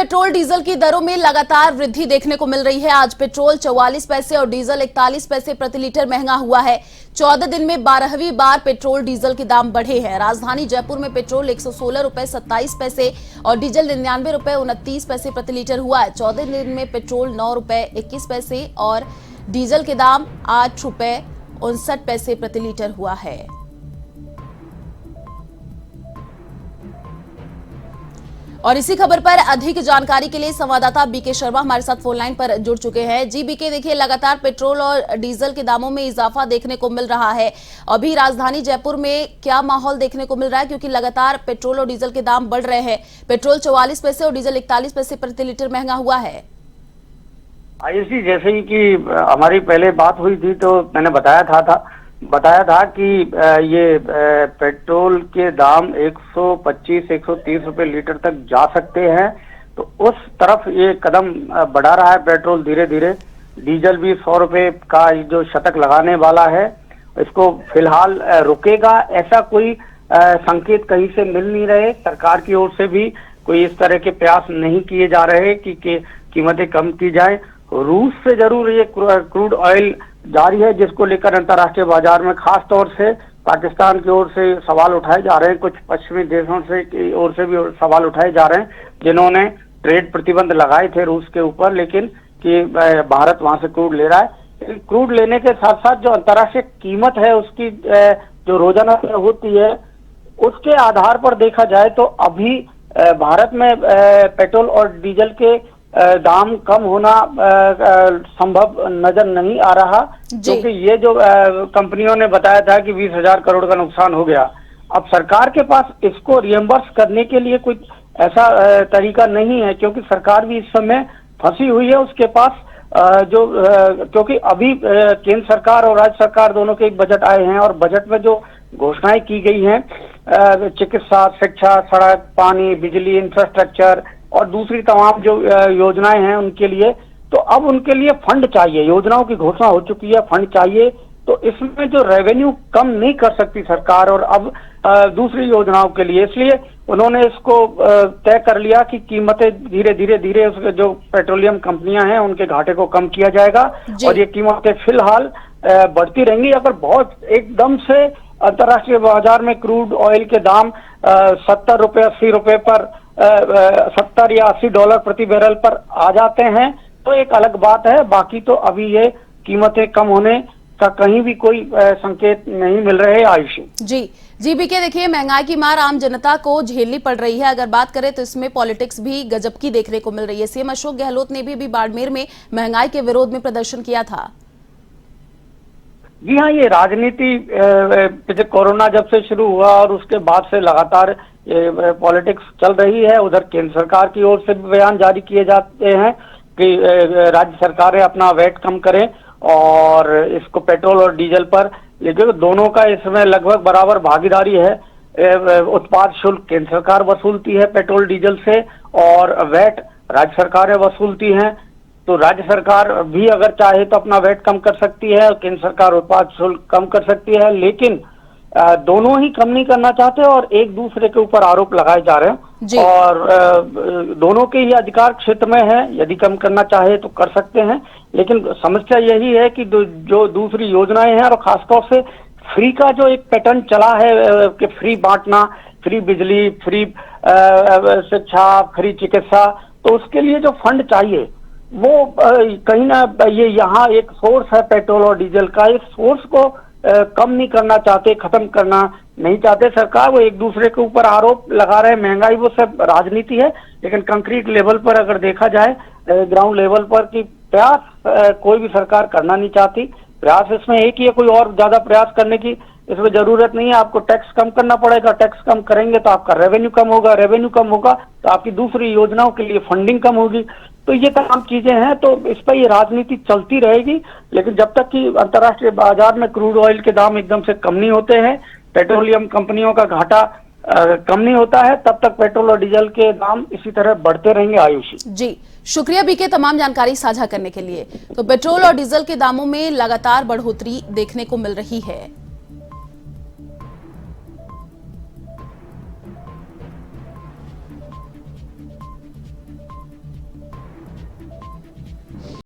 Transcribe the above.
Petrol diesel की दरों में लगातार वृद्धि देखने को मिल रही है। आज पेट्रोल 44 पैसे और डीजल 41 पैसे प्रति लीटर महंगा हुआ है। 14 दिन में 12वीं बार पेट्रोल डीजल के दाम बढ़े हैं। राजधानी जयपुर में पेट्रोल 116 रुपए 27 पैसे और डीजल 99 रुपए 29 पैसे प्रति लीटर हुआ है। 14 दिन में पेट्रोल 9 रुपए 21 पैसे और डीजल के दाम 8 रुपए 59 पैसे प्रति लीटर हुआ है। और इसी खबर पर अधिक जानकारी के लिए संवाददाता बीके शर्मा हमारे साथ फोन लाइन पर जुड़ चुके हैं। जी बीके, देखिए लगातार पेट्रोल और डीजल के दामों में इजाफा देखने को मिल रहा है। अभी राजधानी जयपुर में क्या माहौल देखने को मिल रहा है, क्योंकि लगातार पेट्रोल और डीजल के दाम बढ़ रहे हैं। पेट्रोल 44 पैसे और डीजल 41 पैसे प्रति लीटर महंगा हुआ है। आयुषी, जैसे ही कि हमारी पहले बात हुई थी तो मैंने बताया था कि ये पेट्रोल के दाम 125-130 रुपए लीटर तक जा सकते हैं, तो उस तरफ ये कदम बढ़ा रहा है पेट्रोल धीरे धीरे। डीजल भी 100 रुपए का जो शतक लगाने वाला है, इसको फिलहाल रुकेगा ऐसा कोई संकेत कहीं से मिल नहीं रहे। सरकार की ओर से भी कोई इस तरह के प्रयास नहीं किए जा रहे कि कीमतें कम की जाए। रूस से जरूर ये क्रूड ऑयल जारी है, जिसको लेकर अंतर्राष्ट्रीय बाजार में खास तौर से पाकिस्तान की ओर से सवाल उठाए जा रहे हैं। कुछ पश्चिमी देशों से की ओर से भी सवाल उठाए जा रहे हैं, जिन्होंने ट्रेड प्रतिबंध लगाए थे रूस के ऊपर, लेकिन कि भारत वहां से क्रूड ले रहा है। क्रूड लेने के साथ साथ जो अंतर्राष्ट्रीय कीमत है उसकी जो रोजाना होती है, उसके आधार पर देखा जाए तो अभी भारत में पेट्रोल और डीजल के दाम कम होना संभव नजर नहीं आ रहा, क्योंकि ये जो कंपनियों ने बताया था कि 20,000 करोड़ का नुकसान हो गया। अब सरकार के पास इसको रिएम्बर्स करने के लिए कोई ऐसा तरीका नहीं है, क्योंकि सरकार भी इस समय फंसी हुई है। उसके पास क्योंकि अभी केंद्र सरकार और राज्य सरकार दोनों के एक बजट आए हैं, और बजट में जो घोषणाएं की गई हैं, चिकित्सा, शिक्षा, सड़क, पानी, बिजली, इंफ्रास्ट्रक्चर और दूसरी तमाम जो योजनाएं हैं उनके लिए, तो अब उनके लिए फंड चाहिए। योजनाओं की घोषणा हो चुकी है, फंड चाहिए। तो इसमें जो रेवेन्यू कम नहीं कर सकती सरकार, और अब दूसरी योजनाओं के लिए, इसलिए उन्होंने इसको तय कर लिया कि कीमतें धीरे धीरे उसके जो पेट्रोलियम कंपनियां हैं उनके घाटे को कम किया जाएगा, और ये कीमतें फिलहाल बढ़ती रहेंगी। अगर बहुत एकदम से अंतर्राष्ट्रीय बाजार में क्रूड ऑयल के दाम 70 रुपए 80 रुपए पर 70 या 80 डॉलर प्रति बैरल पर आ जाते हैं तो एक अलग बात है। बाकी तो अभी ये कीमतें कम होने का कहीं भी कोई संकेत नहीं मिल रहे। आयुषी जी बीके, देखिए महंगाई की मार आम जनता को झेलनी पड़ रही है। अगर बात करें तो इसमें पॉलिटिक्स भी गजब की देखने को मिल रही है। सीएम अशोक गहलोत ने भी बाड़मेर में महंगाई के विरोध में प्रदर्शन किया था। जी हाँ, ये राजनीति कोरोना जब से शुरू हुआ और उसके बाद से लगातार पॉलिटिक्स चल रही है। उधर केंद्र सरकार की ओर से भी बयान जारी किए जाते हैं कि राज्य सरकारें अपना वैट कम करें और इसको पेट्रोल और डीजल पर, लेकिन दोनों का इसमें लगभग बराबर भागीदारी है। उत्पाद शुल्क केंद्र सरकार वसूलती है पेट्रोल डीजल से, और वैट राज्य सरकारें वसूलती हैं। तो राज्य सरकार भी अगर चाहे तो अपना वैट कम कर सकती है, केंद्र सरकार उत्पाद शुल्क कम कर सकती है, लेकिन दोनों ही कम नहीं करना चाहते और एक दूसरे के ऊपर आरोप लगाए जा रहे हैं। और दोनों के ही अधिकार क्षेत्र में है, यदि कम करना चाहे तो कर सकते हैं। लेकिन समस्या यही है कि जो दूसरी योजनाएं हैं, और खासतौर से फ्री का जो एक पैटर्न चला है कि फ्री बांटना, फ्री बिजली, फ्री शिक्षा, फ्री चिकित्सा, तो उसके लिए जो फंड चाहिए वो कहीं ना, ये यहाँ एक सोर्स है पेट्रोल और डीजल का, इस सोर्स को कम नहीं करना चाहते, खत्म करना नहीं चाहते सरकार। वो एक दूसरे के ऊपर आरोप लगा रहे हैं। महंगाई वो सब राजनीति है, लेकिन कंक्रीट लेवल पर अगर देखा जाए, ग्राउंड लेवल पर कि प्रयास कोई भी सरकार करना नहीं चाहती। प्रयास इसमें एक ही है, कोई और ज्यादा प्रयास करने की इसमें जरूरत नहीं है। आपको टैक्स कम करना पड़ेगा, टैक्स कम करेंगे तो आपका रेवेन्यू कम होगा, रेवेन्यू कम होगा तो आपकी दूसरी योजनाओं के लिए फंडिंग कम होगी। तो ये तमाम चीजें हैं, तो इस पर ये राजनीति चलती रहेगी। लेकिन जब तक कि अंतर्राष्ट्रीय बाजार में क्रूड ऑयल के दाम एकदम से कम नहीं होते हैं, पेट्रोलियम कंपनियों का घाटा कम नहीं होता है, तब तक पेट्रोल और डीजल के दाम इसी तरह बढ़ते रहेंगे। आयुषी जी, शुक्रिया बीके तमाम जानकारी साझा करने के लिए। तो पेट्रोल और डीजल के दामों में लगातार बढ़ोतरी देखने को मिल रही है।